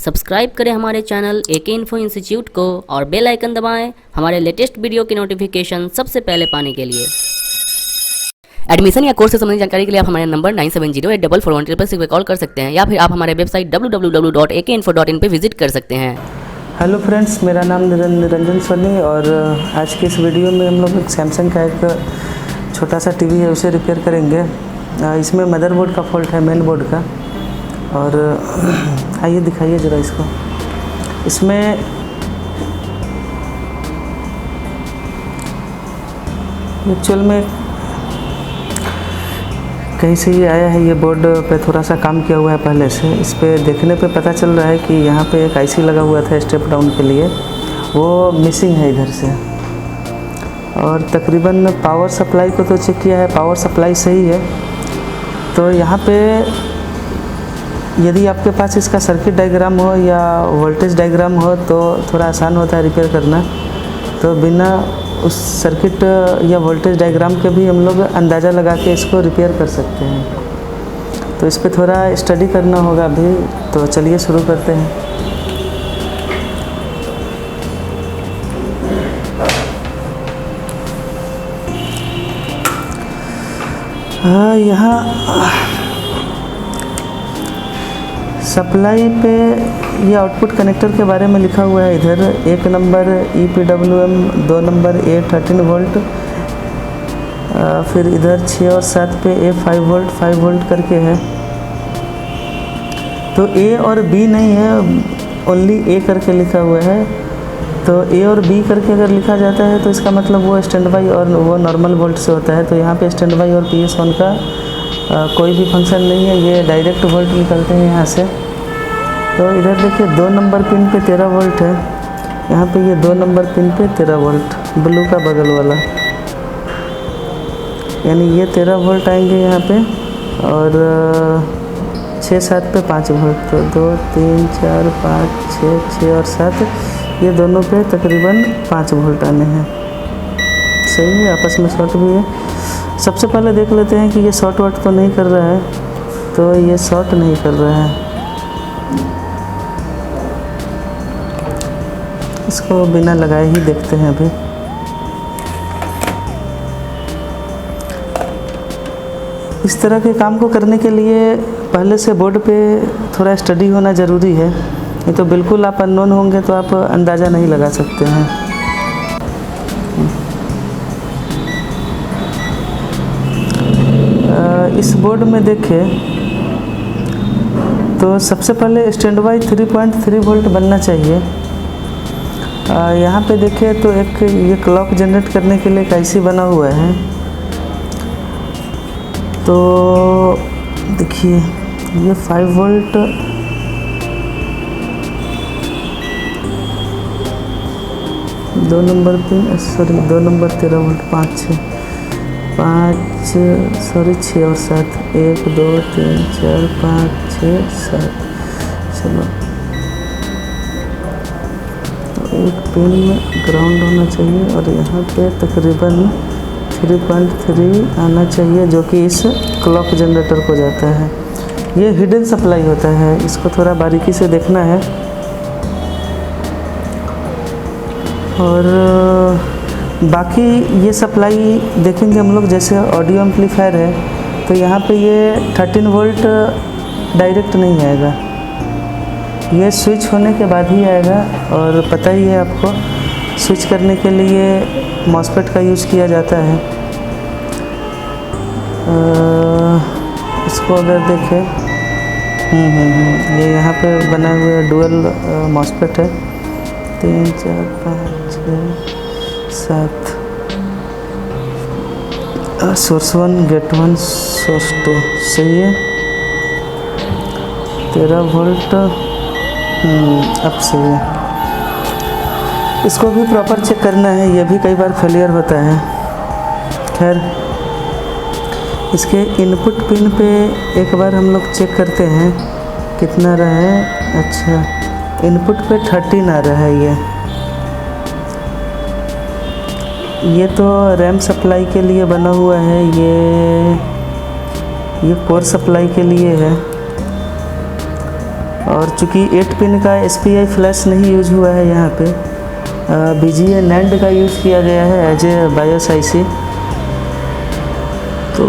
Subscribe करें हमारे channel एके info institute को और बेल आइकन दबाएं हमारे लेटेस्ट वीडियो की नोटिफिकेशन सबसे पहले पाने के लिए। एडमिशन या कोर्स से संबंधित जानकारी के लिए आप हमारे नंबर 97084416 पे कॉल कर सकते हैं या फिर आप हमारे वेबसाइट www.akeinfo.in पे विजिट कर सकते हैं। हेलो फ्रेंड्स, मेरा नाम निरंजन सोनी और आज की इस वीडियो में हम लोग एक सैमसंग का एक छोटा सा टीवी है, उसे रिपेयर करेंगे। इसमें मदरबोर्ड का फॉल्ट है, मेन बोर्ड का। और आइए दिखाइए ज़रा इसको। इसमें एक्चुअल में कहीं से ये आया है, ये बोर्ड पे थोड़ा सा काम किया हुआ है पहले से। इस पे देखने पे पता चल रहा है कि यहाँ पे एक आईसी लगा हुआ था स्टेप डाउन के लिए, वो मिसिंग है इधर से। और तकरीबन पावर सप्लाई को तो चेक किया है, पावर सप्लाई सही है। तो यहाँ पे यदि आपके पास इसका सर्किट डायग्राम हो या वोल्टेज डायग्राम हो तो थोड़ा आसान होता है रिपेयर करना। तो बिना उस सर्किट या वोल्टेज डायग्राम के भी हम लोग अंदाज़ा लगा के इसको रिपेयर कर सकते हैं। तो इस पर थोड़ा स्टडी करना होगा अभी। तो चलिए शुरू करते हैं। हाँ, यहाँ सप्लाई पे ये आउटपुट कनेक्टर के बारे में लिखा हुआ है। इधर 1 number EPWM, 2 number A13 volt, फिर इधर 6 और 7 पे A5 वोल्ट 5 वोल्ट करके है। तो A और B नहीं है, ओनली A करके लिखा हुआ है। तो A और B करके अगर लिखा जाता है तो इसका मतलब वो स्टैंड बाई और वो नॉर्मल वोल्ट से होता है। तो यहाँ पे स्टैंड बाई और PS1 का कोई भी फंक्शन नहीं है, ये डायरेक्ट वोल्ट निकलते हैं यहाँ से। तो इधर देखिए 2 नंबर पिन पे 13 वोल्ट है, यहाँ पे ये 2 नंबर पिन पे 13 वोल्ट, ब्लू का बगल वाला, यानी ये 13 वोल्ट आएंगे यहाँ पे। और 6-7 पे 5 वोल्ट, तो 2 3 4 5 6 और 7, ये दोनों पे तकरीबन 5 वोल्ट आने हैं। सही है, आपस में शॉर्ट भी है। सबसे पहले देख लेते हैं कि ये शॉर्ट वॉट तो नहीं कर रहा है। तो ये शॉर्ट नहीं कर रहा है, इसको बिना लगाए ही देखते हैं अभी। इस तरह के काम को करने के लिए पहले से बोर्ड पे थोड़ा स्टडी होना ज़रूरी है, नहीं तो बिल्कुल आप अननोन होंगे तो आप अंदाज़ा नहीं लगा सकते हैं। इस बोर्ड में देखें तो सबसे पहले स्टैंड बाई 3.3 वोल्ट बनना चाहिए। यहाँ पे देखें तो एक ये क्लॉक जनरेट करने के लिए एक आईसी बना हुआ है। तो देखिए ये 5 वोल्ट, दो number pin, sorry 2 number 13 volt, 6 और 7, 1 2 3 4 5 6 7। चलो, तो एक पिन ग्राउंड होना चाहिए और यहाँ पे तकरीबन 3.3 आना चाहिए, जो कि इस क्लॉक जनरेटर को जाता है। ये हिडन सप्लाई होता है, इसको थोड़ा बारीकी से देखना है। और बाकी ये सप्लाई देखेंगे हम लोग, जैसे ऑडियो एम्पलीफायर है तो यहाँ पे ये 13 वोल्ट डायरेक्ट नहीं आएगा, ये स्विच होने के बाद ही आएगा। और पता ही है आपको, स्विच करने के लिए मॉसफेट का यूज़ किया जाता है। इसको अगर देखें, ये यहाँ पे बना हुआ डुअल मॉसफेट है, 3 4 5 6 7, सोर्स 1 गेट 1 सोर्स 2, सही है। 13 वोल्ट अब सही है। इसको भी प्रॉपर चेक करना है, ये भी कई बार फेलियर होता है। खैर, इसके इनपुट पिन पे एक बार हम लोग चेक करते हैं कितना रहा है। अच्छा, इनपुट पे 13 आ रहा है। ये तो रैम सप्लाई के लिए बना हुआ है, ये कोर सप्लाई के लिए है। और चूँकि 8 पिन का SPI फ्लैश नहीं यूज हुआ है यहाँ पे, BGA NAND का यूज़ किया गया है एज ए बायोस IC। तो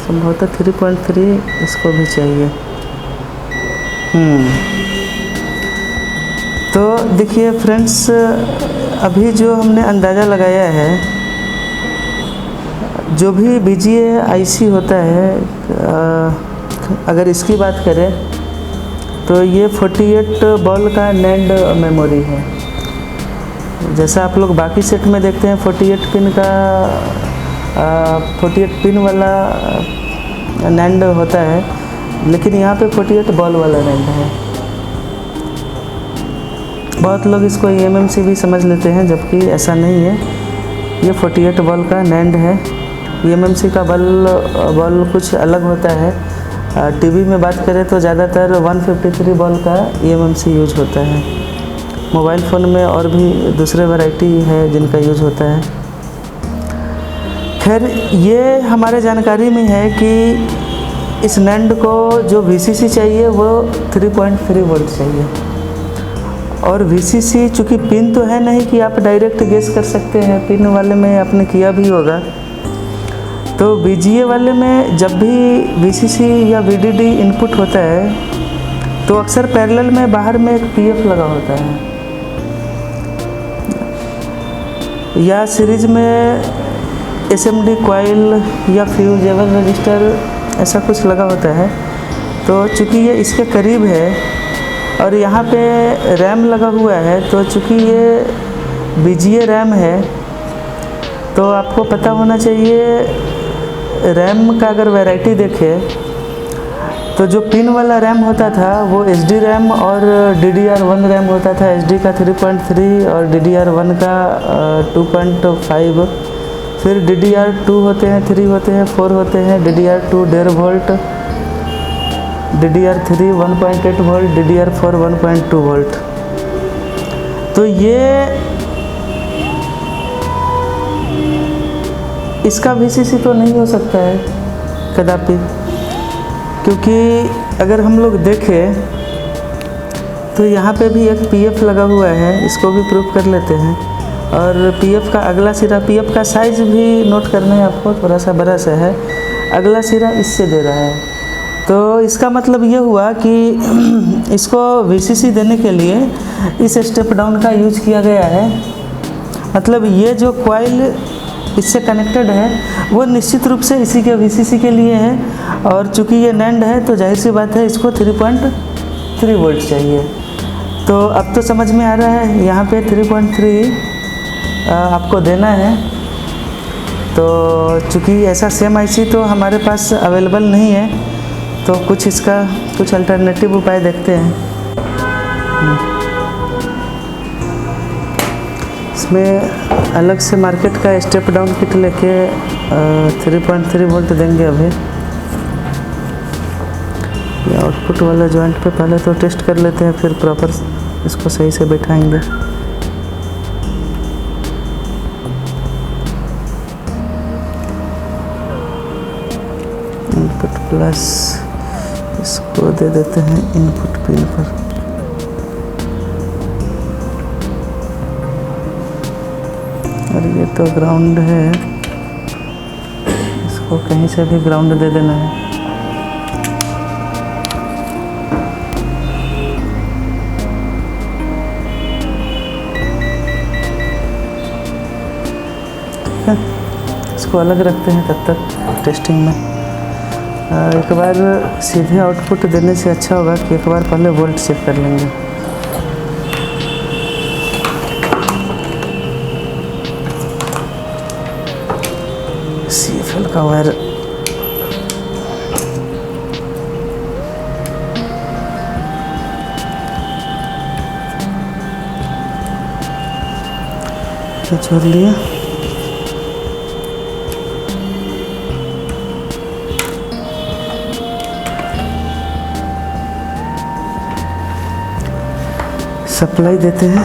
संभवतः 3.3 इसको भी चाहिए। तो देखिए फ्रेंड्स, अभी जो हमने अंदाज़ा लगाया है, जो भी BGA IC होता है, अगर इसकी बात करें तो ये 48 बॉल का NAND मेमोरी है। जैसा आप लोग बाकी सेट में देखते हैं 48 पिन का 48 पिन वाला NAND होता है, लेकिन यहाँ पे 48 बॉल वाला NAND है। बहुत लोग इसको eMMC भी समझ लेते हैं, जबकि ऐसा नहीं है। ये 48 बॉल का NAND है। eMMC का बॉल कुछ अलग होता है। टीवी में बात करें तो ज़्यादातर 153 बॉल का eMMC यूज होता है। मोबाइल फ़ोन में और भी दूसरे वैरायटी है जिनका यूज होता है। खैर, ये हमारे जानकारी में है कि इस NAND को जो VCC चाहिए वो 3.3 वोल्ट चाहिए। और VCC चूँकि पिन तो है नहीं कि आप डायरेक्ट गेस कर सकते हैं, पिन वाले में आपने किया भी होगा। तो BGA वाले में जब भी VCC या VDD इनपुट होता है तो अक्सर पैरेलल में बाहर में एक PF लगा होता है, या सीरीज में SMD कॉइल या फ्यूजेबल रजिस्टर ऐसा कुछ लगा होता है। तो चूँकि ये इसके करीब है और यहाँ पे रैम लगा हुआ है, तो चूँकि ये BGA रैम है तो आपको पता होना चाहिए रैम का अगर वैरायटी देखें तो जो पिन वाला रैम होता था वो SD रैम और DDR1 रैम होता था। SD का 3.3 और DDR1 का 2.5। फिर DDR2 होते हैं, 3 होते हैं, 4 होते हैं। DDR2 1.5 volt, DDR3 1.8 volt, DDR4 1.2 volt. तो ये इसका VCC तो नहीं हो सकता है कदापि, क्योंकि अगर हम लोग देखें तो यहाँ पे भी एक PF लगा हुआ है। इसको भी प्रूफ कर लेते हैं। और PF का अगला सिरा, PF का साइज़ भी नोट करना है आपको, थोड़ा सा बड़ा सा है। अगला सिरा इससे दे रहा है, तो इसका मतलब ये हुआ कि इसको VCC देने के लिए इस स्टेप डाउन का यूज किया गया है। मतलब ये जो कॉइल इससे कनेक्टेड है वो निश्चित रूप से इसी के VCC के लिए है। और चूँकि ये NAND है तो जाहिर सी बात है इसको 3.3 वोल्ट चाहिए। तो अब तो समझ में आ रहा है, यहाँ पे 3.3 आपको देना है। तो चूँकि ऐसा सेम IC तो हमारे पास अवेलेबल नहीं है, तो इसका कुछ अल्टरनेटिव उपाय देखते हैं। इसमें अलग से मार्केट का स्टेप डाउन किट लेके 3.3 वोल्ट देंगे अभी। ये आउटपुट वाला जॉइंट पे पहले तो टेस्ट कर लेते हैं, फिर प्रॉपर इसको सही से बैठाएंगे। इनपुट प्लस इसको दे देते हैं इनपुट पिन पर। और ये तो ग्राउंड है, इसको कहीं से भी ग्राउंड दे देना है। ठीक है, इसको अलग रखते हैं तब तक टेस्टिंग में। एक बार सीधे आउटपुट देने से अच्छा होगा कि एक बार पहले वोल्ट चेक कर लेंगे। CFL का वायर छोड़ लिया। सप्लाई देते हैं।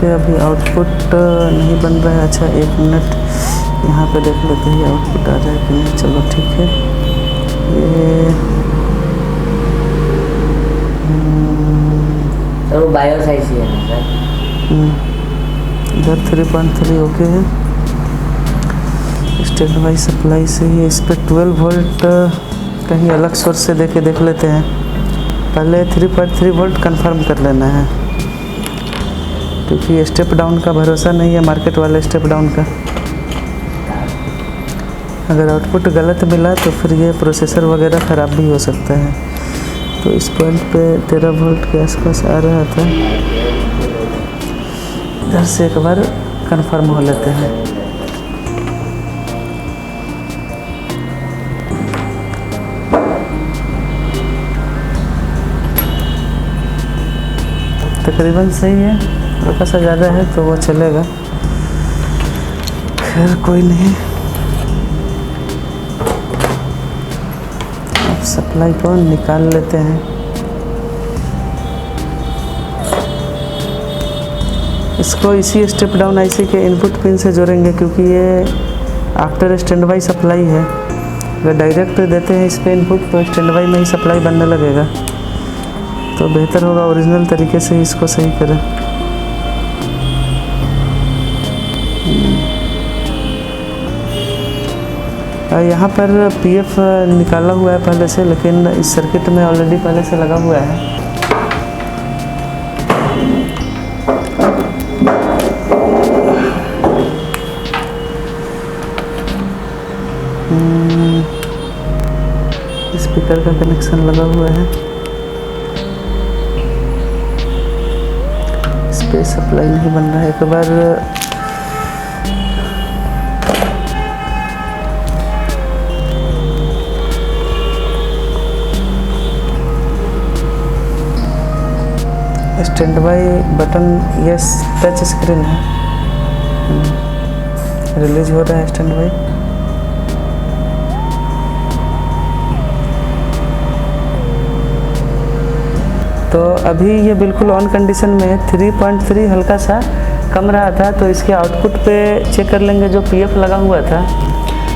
पे अभी आउटपुट नहीं बन रहा है। अच्छा 1 मिनट यहाँ पे देख लेते हैं आउटपुट आ जाए कि नहीं। चलो ठीक है। ये सर वो बायोस ऐसी है ना सर। इधर 3.3 ओके है। स्टैंड बाई सप्लाई से ही इस पर 12 वोल्ट कहीं अलग सोर्स से देख लेते हैं। पहले 3.3 वोल्ट कंफर्म कर लेना है, क्योंकि स्टेप डाउन का भरोसा नहीं है मार्केट वाले स्टेप डाउन का। अगर आउटपुट गलत मिला तो फिर ये प्रोसेसर वगैरह ख़राब भी हो सकता है। तो इस पॉइंट पे 13 वोल्ट के आसपास आ रहा था। इधर से एक बार कंफर्म हो लेते हैं। तकरीबन सही है, हल्का सा ज़्यादा है तो वो चलेगा, खैर कोई नहीं। अब सप्लाई को निकाल लेते हैं। इसको इसी स्टेप डाउन आईसी के इनपुट पिन से जोड़ेंगे, क्योंकि ये आफ्टर स्टैंड बाई सप्लाई है। अगर डायरेक्ट देते हैं इस पे इनपुट तो स्टैंड बाई में ही सप्लाई बनने लगेगा, तो बेहतर होगा ओरिजिनल तरीके से ही इसको सही करें। यहाँ पर पीएफ निकाला हुआ है पहले से, लेकिन इस सर्किट में ऑलरेडी पहले से लगा हुआ है। स्पीकर का कनेक्शन लगा हुआ है, इस पे सप्लाई नहीं बन रहा है। एक बार stand by button, yes touch screen है, रिलीज हो रहा है स्टैंड बाई। तो अभी ये बिल्कुल ऑन कंडीशन में है। 3.3 हल्का सा कम रहा था, तो इसके आउटपुट पे चेक कर लेंगे जो पीएफ लगा हुआ था,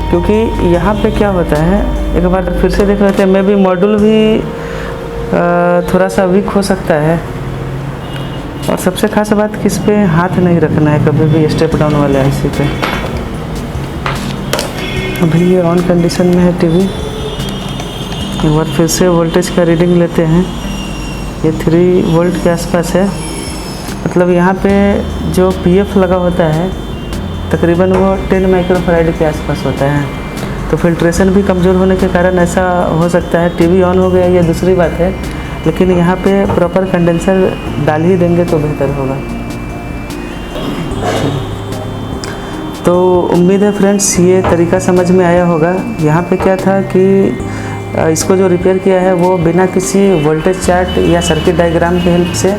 क्योंकि यहाँ पे क्या होता है एक बार फिर से देख लेते हैं। मे भी मॉड्यूल भी थोड़ा सा वीक हो सकता है। और सबसे खास बात कि इस पे हाथ नहीं रखना है कभी भी स्टेप डाउन वाले आईसी पे। अभी ये ऑन कंडीशन में है टीवी। एक बार फिर से वोल्टेज का रीडिंग लेते हैं। ये 3 वोल्ट के आसपास है, मतलब यहाँ पे जो पीएफ लगा होता है तकरीबन वो 10 माइक्रोफैराड के आसपास होता है। तो फिल्ट्रेशन भी कमज़ोर होने के कारण ऐसा हो सकता है। टीवी ऑन हो गया ये दूसरी बात है, लेकिन यहाँ पे प्रॉपर कंडेंसर डाल ही देंगे तो बेहतर होगा। तो उम्मीद है फ्रेंड्स ये तरीका समझ में आया होगा। यहाँ पे क्या था कि इसको जो रिपेयर किया है वो बिना किसी वोल्टेज चार्ट या सर्किट डायग्राम की हेल्प से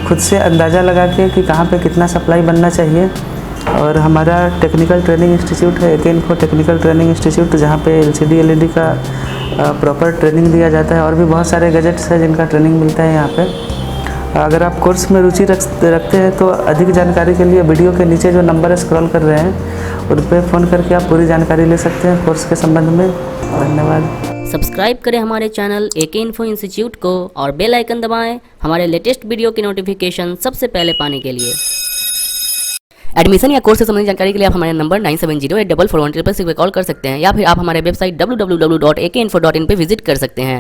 खुद से अंदाज़ा लगा के कि कहाँ पे कितना सप्लाई बनना चाहिए। और हमारा टेक्निकल ट्रेनिंग इंस्टीट्यूट है AK Info technical training institute, जहाँ पे LCD LED का प्रॉपर ट्रेनिंग दिया जाता है। और भी बहुत सारे गैजेट्स हैं जिनका ट्रेनिंग मिलता है यहाँ पे। अगर आप कोर्स में रुचि रखते हैं तो अधिक जानकारी के लिए वीडियो के नीचे जो नंबर स्क्रॉल कर रहे हैं उन पर फ़ोन करके आप पूरी जानकारी ले सकते हैं कोर्स के संबंध में। धन्यवाद। सब्सक्राइब करें हमारे चैनल AK Info इंस्टीट्यूट को और बेल आइकन दबाएं हमारे लेटेस्ट वीडियो की नोटिफिकेशन सबसे पहले पाने के लिए। एडमिशन या कोर्स से संबंधित जानकारी के लिए आप हमारे नंबर 97084416 पे कॉल कर सकते हैं, या फिर आप हमारे वेबसाइट www.akinfo.in पे विजिट कर सकते हैं।